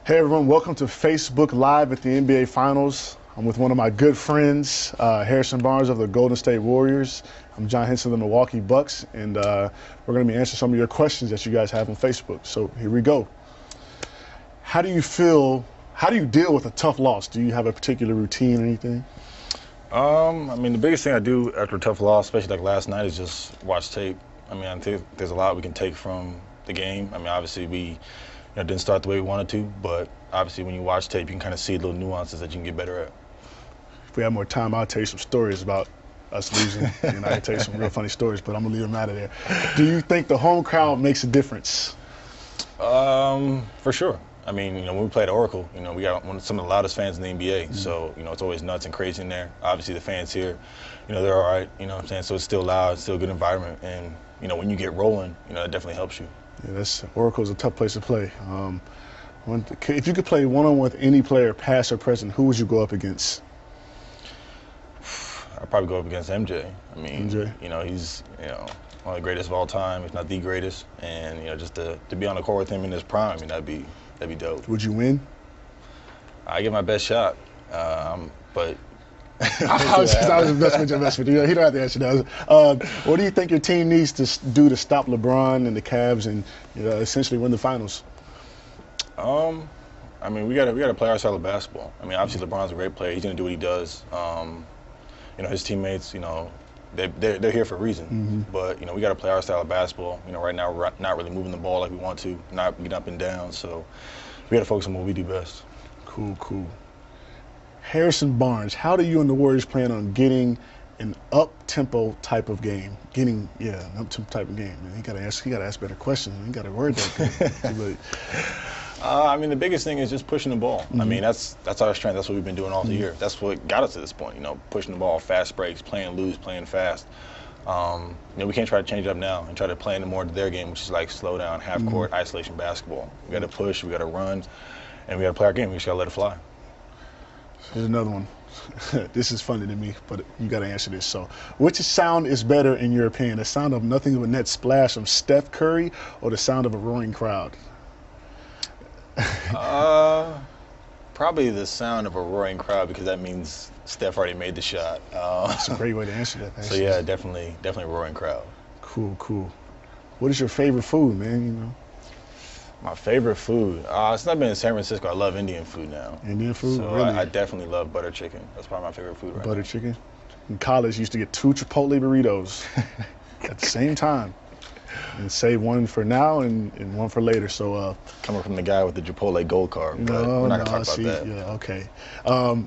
Hey everyone, welcome to Facebook Live at the NBA Finals. I'm with one of my good friends, Harrison Barnes of the Golden State Warriors. I'm John Henson of the Milwaukee Bucks, and we're going to be answering some of your questions that you guys have on Facebook. So here we go. How do you deal with a tough loss? Do you have a particular routine or anything? The biggest thing I do after a tough loss, especially like last night, is just watch tape. I think there's a lot we can take from the game. Obviously we didn't start the way we wanted to, but obviously when you watch tape, you can kind of see little nuances that you can get better at. If we have more time, I'll tell you some stories about us losing, and I can tell you some real funny stories, but I'm gonna leave them out of there. Do you think the home crowd makes a difference? For sure. When we played Oracle, we got some of the loudest fans in the NBA, so it's always nuts and crazy in there. Obviously the fans here, they're all right, so it's still loud, it's still a good environment, and when you get rolling, it definitely helps you. Yeah, Oracle's a tough place to play. If you could play one-on-one with any player, past or present, who would you go up against? I'd probably go up against MJ. MJ? He's one of the greatest of all time, if not the greatest, and just to be on the court with him in his prime, that'd be dope. Would you win? I give my best shot, but. I was messing with you. He don't have to answer that. What do you think your team needs to do to stop LeBron and the Cavs and essentially win the finals? We gotta play our style of basketball. Obviously LeBron's a great player. He's gonna do what he does. His teammates, they're here for a reason. But we gotta play our style of basketball. Right now we're not really moving the ball like we want to, not getting up and down. So we gotta focus on what we do best. Cool. Harrison Barnes, how do you and the Warriors plan on getting an up-tempo type of game? An up-tempo type of game. Man, he got to ask better questions. He got to word that. The biggest thing is just pushing the ball. That's our strength. That's what we've been doing all the year. That's what got us to this point. Pushing the ball, fast breaks, playing loose, playing fast. We can't try to change it up now and try to play into more to their game, which is like slow down, half court, isolation basketball. We got to push, we got to run, and we got to play our game. We just got to let it fly. Here's another one. This is funny to me, but you got to answer this. So, which sound is better in your opinion? The sound of nothing but net splash from Steph Curry, or the sound of a roaring crowd? Probably the sound of a roaring crowd, because that means Steph already made the shot. That's a great way to answer that. So yeah, definitely a roaring crowd. Cool. What is your favorite food, man? My favorite food? Since I've been in San Francisco, I love Indian food now. Indian food? So really? I definitely love butter chicken. That's probably my favorite food right now. Butter chicken? In college, used to get 2 Chipotle burritos at the same time. And save one for now and one for later. So coming from the guy with the Chipotle gold card, but we're not going to talk about that. Yeah, okay.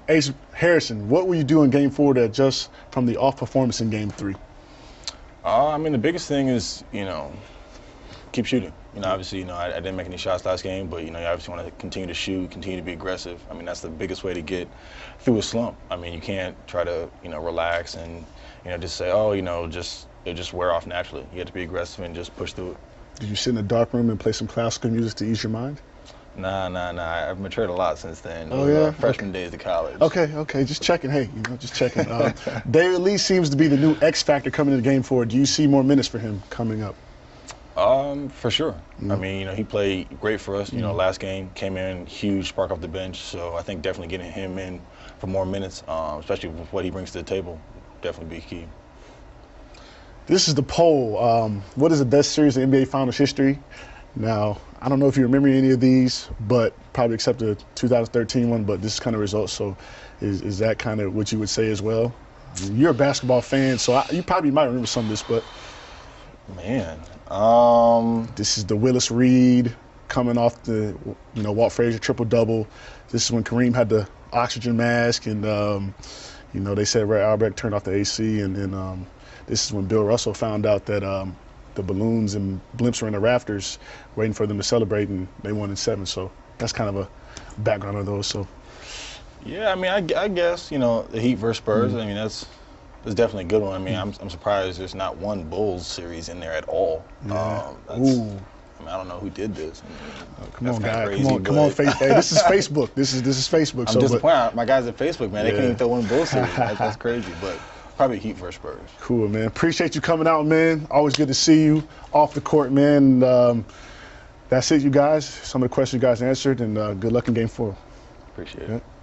Ace Harrison, what will you do in Game 4 to adjust from the off performance in Game 3? The biggest thing is, keep shooting. Obviously, I didn't make any shots last game, but, you obviously want to continue to shoot, continue to be aggressive. That's the biggest way to get through a slump. You can't try to, relax and, just say, it'll just wear off naturally. You have to be aggressive and just push through it. Did you sit in a dark room and play some classical music to ease your mind? Nah. I've matured a lot since then. Oh, yeah? Freshman days of college. Okay. Just checking. Hey, just checking. David Lee seems to be the new X factor coming into Game 4. Do you see more minutes for him coming up? For sure. He played great for us. Last game came in huge, spark off the bench. So I think definitely getting him in for more minutes, especially with what he brings to the table, definitely be key. This is the poll. What is the best series in NBA Finals history? Now, I don't know if you remember any of these, but probably except the 2013 one, but this is kind of results. So is that kind of what you would say as well? You're a basketball fan, so you probably might remember some of this, but. Man. This is the Willis Reed coming off the, Walt Frazier triple-double. This is when Kareem had the oxygen mask, and, they said Ray Albrecht turned off the AC, and then this is when Bill Russell found out that the balloons and blimps were in the rafters waiting for them to celebrate, and they won in 7. So that's kind of a background of those. So. Yeah, I guess, the Heat versus Spurs, that's definitely a good one. I'm surprised there's not one Bulls series in there at all. Yeah. I don't know who did this. Come on, guys. Come on, Facebook. Hey, this is Facebook. This is Facebook. I'm disappointed. My guys at Facebook, man, they can't even throw one Bulls series. That's crazy. But probably Heat versus Spurs. Cool, man. Appreciate you coming out, man. Always good to see you off the court, man. that's it, you guys. Some of the questions you guys answered, and good luck in Game 4. Appreciate it. Yeah.